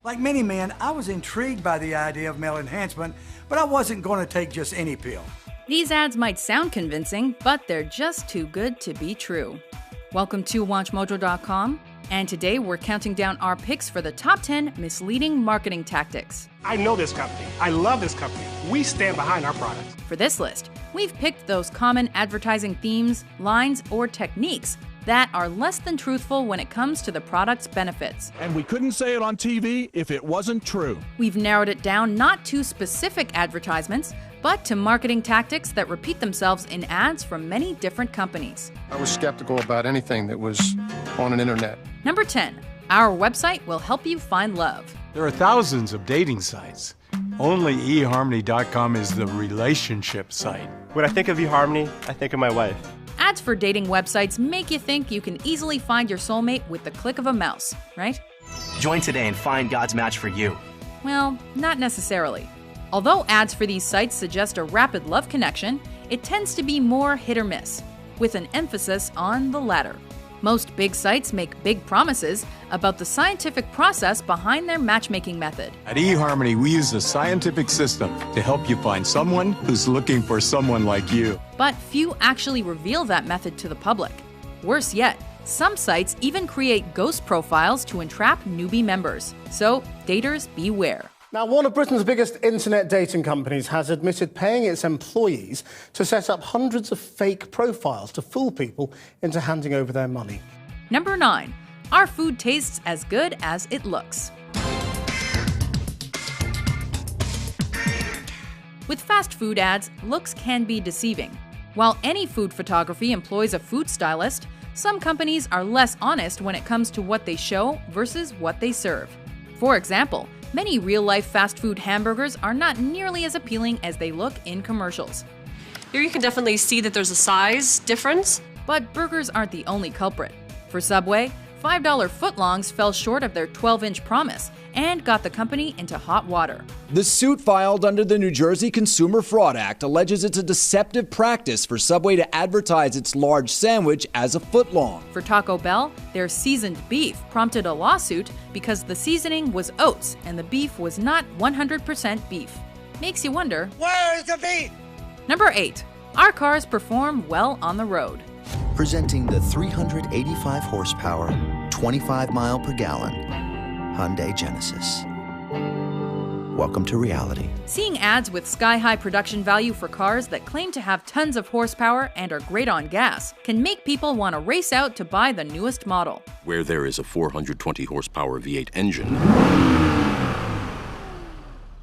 Like many men, I was intrigued by the idea of male enhancement, but I wasn't going to take just any pill. These ads might sound convincing, but they're just too good to be true. Welcome to WatchMojo.com, and today we're counting down our picks for the top 10 misleading marketing tactics. I know this company. I love this company. We stand behind our products. For this list, we've picked those common advertising themes, lines, or techniques that are less than truthful when it comes to the product's benefits. And we couldn't say it on TV if it wasn't true. We've narrowed it down not to specific advertisements, but to marketing tactics that repeat themselves in ads from many different companies. I was skeptical about anything that was on an internet. Number 10, our website will help you find love. There are thousands of dating sites. Only eHarmony.com is the relationship site. When I think of eHarmony, I think of my wife. Ads for dating websites make you think you can easily find your soulmate with the click of a mouse, right? Join today and find God's match for you. Well, not necessarily. Although ads for these sites suggest a rapid love connection, it tends to be more hit or miss, with an emphasis on the latter. Most big sites make big promises about the scientific process behind their matchmaking method. At eHarmony, we use a scientific system to help you find someone who's looking for someone like you. But few actually reveal that method to the public. Worse yet, some sites even create ghost profiles to entrap newbie members. So, daters beware. Now, one of Britain's biggest internet dating companies has admitted paying its employees to set up hundreds of fake profiles to fool people into handing over their money. Number 9. Our food tastes as good as it looks. With fast food ads, looks can be deceiving. While any food photography employs a food stylist, some companies are less honest when it comes to what they show versus what they serve. For example, many real-life fast food hamburgers are not nearly as appealing as they look in commercials. Here you can definitely see that there's a size difference. But burgers aren't the only culprit. For Subway, $5 footlongs fell short of their 12-inch promise and got the company into hot water. The suit filed under the New Jersey Consumer Fraud Act alleges it's a deceptive practice for Subway to advertise its large sandwich as a footlong. For Taco Bell, their seasoned beef prompted a lawsuit because the seasoning was oats and the beef was not 100% beef. Makes you wonder, Where is the beef? Number 8. Our cars perform well on the road. Presenting the 385 horsepower, 25 mile per gallon Hyundai Genesis. Welcome to reality. Seeing ads with sky-high production value for cars that claim to have tons of horsepower and are great on gas can make people want to race out to buy the newest model. Where there is a 420 horsepower V8 engine,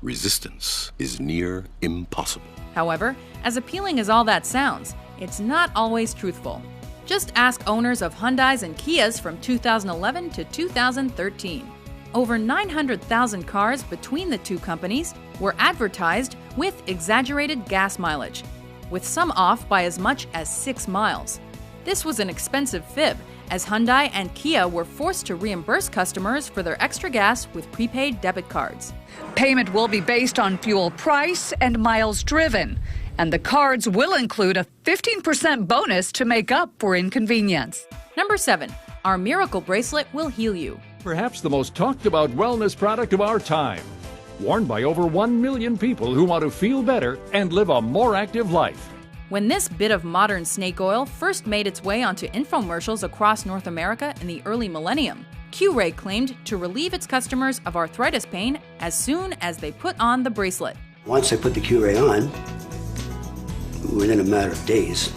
resistance is near impossible. However, as appealing as all that sounds, it's not always truthful. Just ask owners of Hyundais and Kias from 2011 to 2013. Over 900,000 cars between the two companies were advertised with exaggerated gas mileage, with some off by as much as 6 miles. This was an expensive fib, as Hyundai and Kia were forced to reimburse customers for their extra gas with prepaid debit cards. Payment will be based on fuel price and miles driven, and the cards will include a 15% bonus to make up for inconvenience. Number 7. Our Miracle Bracelet will heal you. Perhaps the most talked about wellness product of our time. Worn by over 1 million people who want to feel better and live a more active life. When this bit of modern snake oil first made its way onto infomercials across North America in the early millennium, Q-Ray claimed to relieve its customers of arthritis pain as soon as they put on the bracelet. Once I put the Q-Ray on, within a matter of days,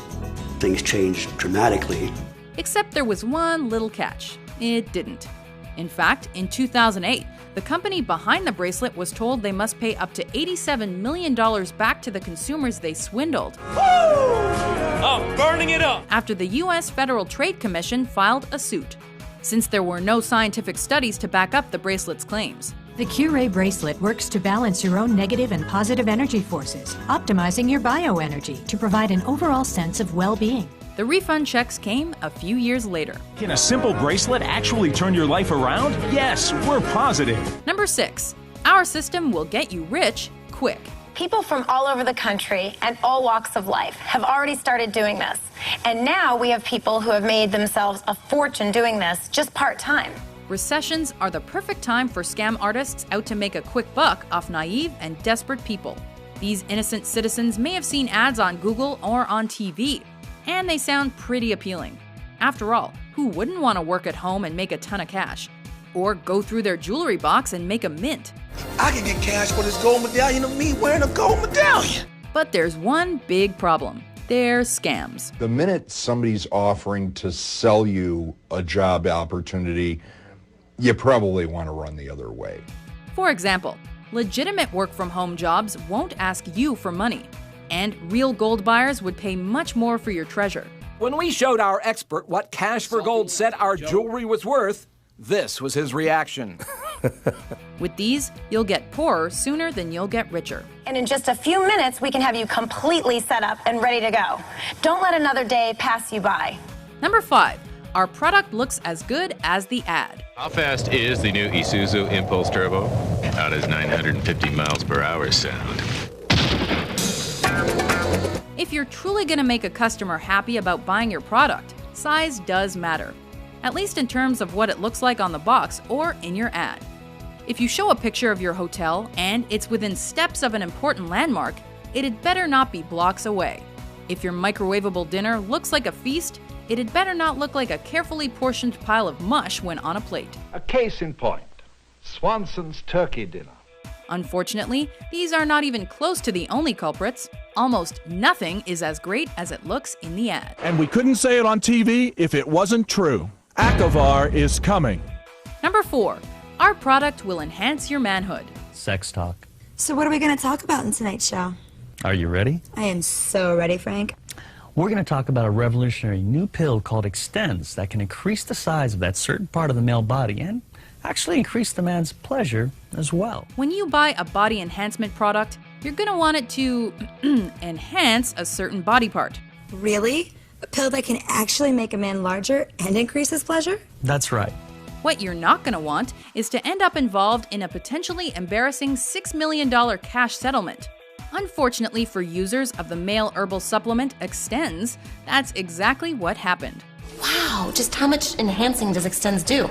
things changed dramatically. Except there was one little catch. It didn't. In fact, in 2008, the company behind the bracelet was told they must pay up to $87 million back to the consumers they swindled. I'm burning it up! After the U.S. Federal Trade Commission filed a suit, since there were no scientific studies to back up the bracelet's claims. The Q-Ray bracelet works to balance your own negative and positive energy forces, optimizing your bioenergy to provide an overall sense of well-being. The refund checks came a few years later. Can a simple bracelet actually turn your life around? Yes, we're positive. Number 6. Our system will get you rich quick. People from all over the country and all walks of life have already started doing this. And now we have people who have made themselves a fortune doing this just part-time. Recessions are the perfect time for scam artists out to make a quick buck off naive and desperate people. These innocent citizens may have seen ads on Google or on TV, and they sound pretty appealing. After all, who wouldn't want to work at home and make a ton of cash? Or go through their jewelry box and make a mint? I can get cash for this gold medallion of me wearing a gold medallion. But there's one big problem. They're scams. The minute somebody's offering to sell you a job opportunity, you probably want to run the other way. For example, legitimate work-from-home jobs won't ask you for money, and real gold buyers would pay much more for your treasure. When we showed our expert what Cash for Gold said our jewelry was worth, this was his reaction. With these, you'll get poorer sooner than you'll get richer. And in just a few minutes, we can have you completely set up and ready to go. Don't let another day pass you by. Number 5. Our product looks as good as the ad. How fast is the new Isuzu Impulse Turbo? How does 950 miles per hour sound? If you're truly going to make a customer happy about buying your product, size does matter. At least in terms of what it looks like on the box or in your ad. If you show a picture of your hotel and it's within steps of an important landmark, it'd better not be blocks away. If your microwavable dinner looks like a feast, it'd better not look like a carefully portioned pile of mush when on a plate. A case in point, Swanson's turkey dinner. Unfortunately, these are not even close to the only culprits. Almost nothing is as great as it looks in the ad. And we couldn't say it on TV if it wasn't true. Acavar is coming. Number 4. Our product will enhance your manhood. Sex talk. So what are we going to talk about in tonight's show? Are you ready? I am so ready, Frank. We're going to talk about a revolutionary new pill called Extends that can increase the size of that certain part of the male body and actually increase the man's pleasure as well. When you buy a body enhancement product, you're going to want it to enhance a certain body part. Really? A pill that can actually make a man larger and increase his pleasure? That's right. What you're not going to want is to end up involved in a potentially embarrassing $6 million cash settlement. Unfortunately for users of the male herbal supplement Extends, that's exactly what happened. Wow, just how much enhancing does Extends do?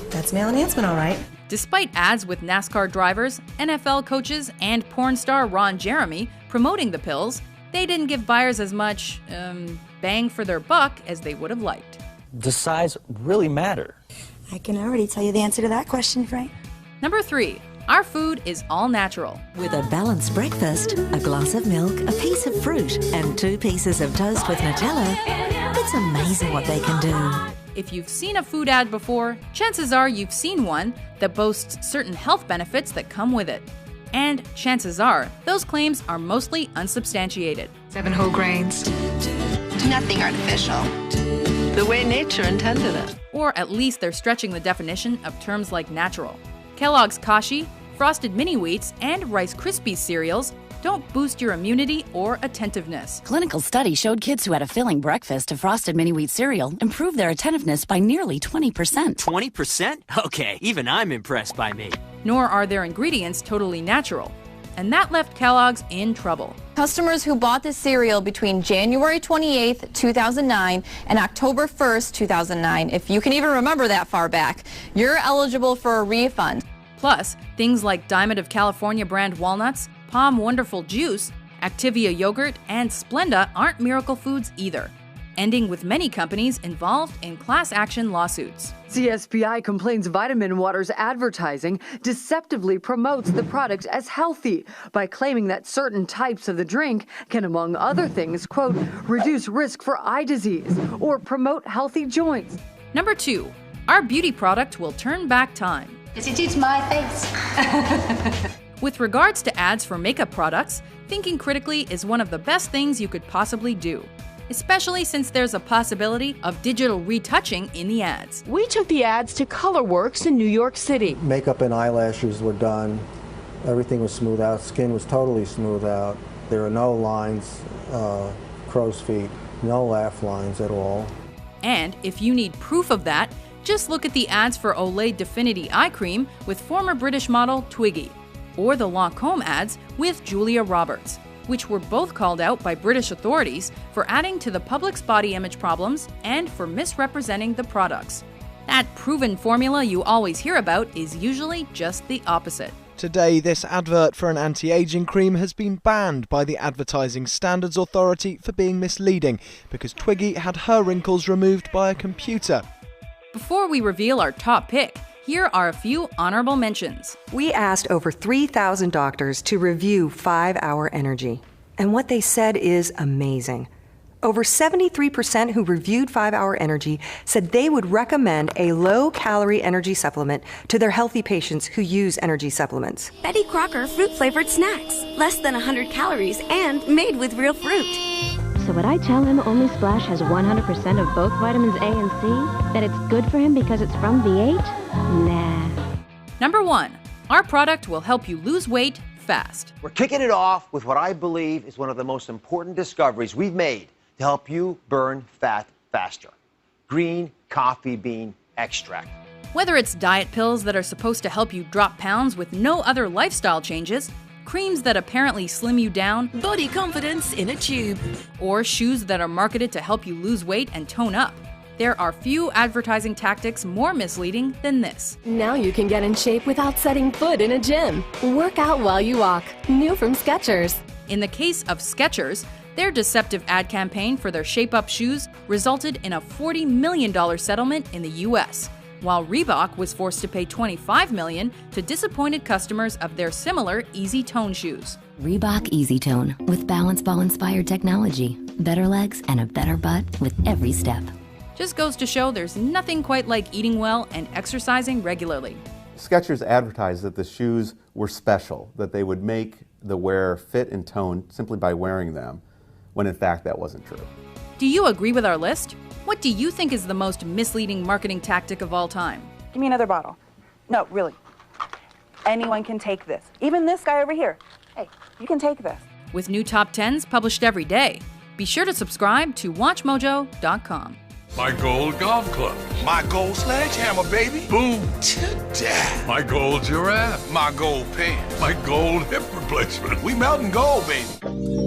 That's male enhancement, all right. Despite ads with NASCAR drivers, NFL coaches, and porn star Ron Jeremy promoting the pills, they didn't give buyers as much, bang for their buck as they would have liked. Does size really matter? I can already tell you the answer to that question, Frank. Number 3. Our food is all natural. With a balanced breakfast, a glass of milk, a piece of fruit, and 2 pieces of toast with Nutella, it's amazing what they can do. If you've seen a food ad before, chances are you've seen one that boasts certain health benefits that come with it. And chances are, those claims are mostly unsubstantiated. 7 whole grains. Nothing artificial. The way nature intended it. Or at least they're stretching the definition of terms like natural. Kellogg's Kashi, Frosted Mini Wheats, and Rice Krispies cereals don't boost your immunity or attentiveness. Clinical study showed kids who had a filling breakfast of Frosted Mini Wheat cereal improved their attentiveness by nearly 20%. 20%? Okay, even I'm impressed by me. Nor are their ingredients totally natural. And that left Kellogg's in trouble. Customers who bought this cereal between January 28th, 2009 and October 1st, 2009, if you can even remember that far back, you're eligible for a refund. Plus, things like Diamond of California brand walnuts, Palm Wonderful Juice, Activia yogurt, and Splenda aren't miracle foods either, ending with many companies involved in class action lawsuits. CSPI complains Vitamin Water's advertising deceptively promotes the product as healthy by claiming that certain types of the drink can, among other things, quote, reduce risk for eye disease or promote healthy joints. Number 2, our beauty product will turn back time. Does it eat my face? With regards to ads for makeup products, thinking critically is one of the best things you could possibly do, especially since there's a possibility of digital retouching in the ads. We took the ads to ColorWorks in New York City. Makeup and eyelashes were done. Everything was smooth out. Skin was totally smooth out. There are no lines, crow's feet, no laugh lines at all. And if you need proof of that, just look at the ads for Olay Definity Eye Cream with former British model Twiggy, or the Lancôme ads with Julia Roberts, which were both called out by British authorities for adding to the public's body image problems and for misrepresenting the products. That proven formula you always hear about is usually just the opposite. Today, this advert for an anti-aging cream has been banned by the Advertising Standards Authority for being misleading because Twiggy had her wrinkles removed by a computer. Before we reveal our top pick, here are a few honorable mentions. We asked over 3,000 doctors to review 5-Hour Energy, and what they said is amazing. Over 73% who reviewed 5-Hour Energy said they would recommend a low-calorie energy supplement to their healthy patients who use energy supplements. Betty Crocker fruit-flavored snacks, less than 100 calories and made with real fruit. So would I tell him Only Splash has 100% of both vitamins A and C? That it's good for him because it's from V8? Nah. Number 1. Our product will help you lose weight fast. We're kicking it off with what I believe is one of the most important discoveries we've made to help you burn fat faster. Green coffee bean extract. Whether it's diet pills that are supposed to help you drop pounds with no other lifestyle changes, creams that apparently slim you down, body confidence in a tube, or shoes that are marketed to help you lose weight and tone up, there are few advertising tactics more misleading than this. Now you can get in shape without setting foot in a gym. Work out while you walk. New from Skechers. In the case of Skechers, their deceptive ad campaign for their shape-up shoes resulted in a $40 million settlement in the U.S., while Reebok was forced to pay $25 million to disappointed customers of their similar Easy Tone shoes. Reebok Easy Tone with Balance Ball-inspired technology. Better legs and a better butt with every step. Just goes to show there's nothing quite like eating well and exercising regularly. Skechers advertised that the shoes were special, that they would make the wearer fit and tone simply by wearing them, when in fact that wasn't true. Do you agree with our list? What do you think is the most misleading marketing tactic of all time? Give me another bottle. No, really. Anyone can take this. Even this guy over here. Hey, you can take this. With new top 10s published every day, be sure to subscribe to WatchMojo.com. My gold golf club. My gold sledgehammer, baby. Boom to death. My gold giraffe. My gold pants. My gold hip replacement. We melting gold, baby.